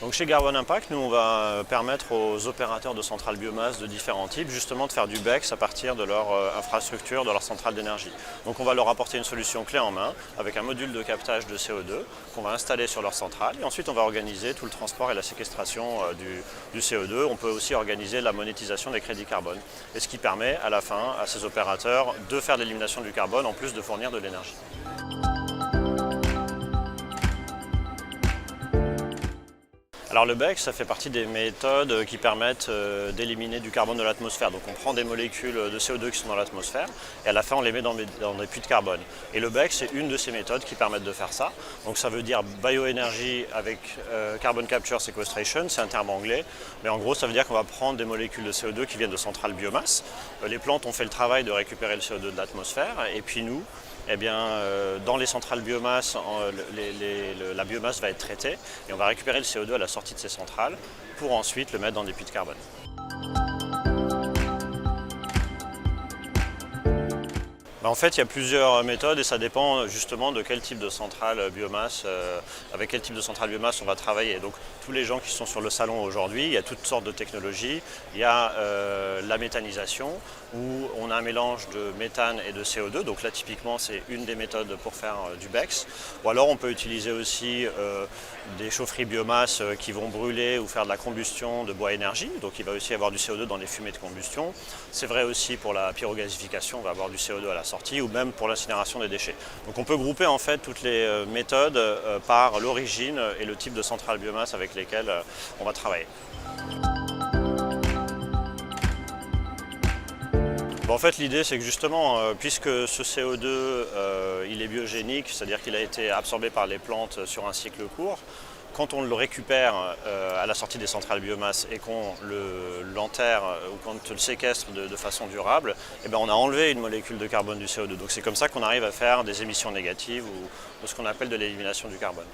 Donc chez Carbon Impact, nous on va permettre aux opérateurs de centrales biomasse de différents types justement de faire du BECS à partir de leur infrastructure, de leur centrale d'énergie. Donc on va leur apporter une solution clé en main avec un module de captage de CO2 qu'on va installer sur leur centrale et ensuite on va organiser tout le transport et la séquestration du CO2. On peut aussi organiser la monétisation des crédits carbone et ce qui permet à la fin à ces opérateurs de faire l'élimination du carbone en plus de fournir de l'énergie. Alors le BECS, ça fait partie des méthodes qui permettent d'éliminer du carbone de l'atmosphère. Donc on prend des molécules de CO2 qui sont dans l'atmosphère et à la fin on les met dans des puits de carbone. Et le BECS, c'est une de ces méthodes qui permettent de faire ça. Donc ça veut dire bioénergie avec carbon capture sequestration, c'est un terme anglais. Mais en gros ça veut dire qu'on va prendre des molécules de CO2 qui viennent de centrales biomasse. Les plantes ont fait le travail de récupérer le CO2 de l'atmosphère et puis nous, eh bien, dans les centrales biomasse, la biomasse va être traitée et on va récupérer le CO2 à la sortie de ces centrales pour ensuite le mettre dans des puits de carbone. En fait, il y a plusieurs méthodes et ça dépend justement de quel type de centrale biomasse, avec quel type de centrale biomasse on va travailler. Donc tous les gens qui sont sur le salon aujourd'hui, il y a toutes sortes de technologies. Il y a la méthanisation où on a un mélange de méthane et de CO2. Donc là typiquement c'est une des méthodes pour faire du BECS. Ou alors on peut utiliser aussi des chaufferies biomasse qui vont brûler ou faire de la combustion de bois énergie. Donc il va aussi y avoir du CO2 dans les fumées de combustion. C'est vrai aussi pour la pyrogasification, on va avoir du CO2 à la sortie ou même pour l'incinération des déchets. Donc on peut grouper en fait toutes les méthodes par l'origine et le type de centrale biomasse avec lesquelles on va travailler. En fait, l'idée, c'est que justement, puisque ce CO2, il est biogénique, c'est-à-dire qu'il a été absorbé par les plantes sur un cycle court, quand on le récupère à la sortie des centrales biomasse et qu'on l'enterre ou qu'on le séquestre de façon durable, eh bien, on a enlevé une molécule de carbone du CO2. Donc c'est comme ça qu'on arrive à faire des émissions négatives ou ce qu'on appelle de l'élimination du carbone.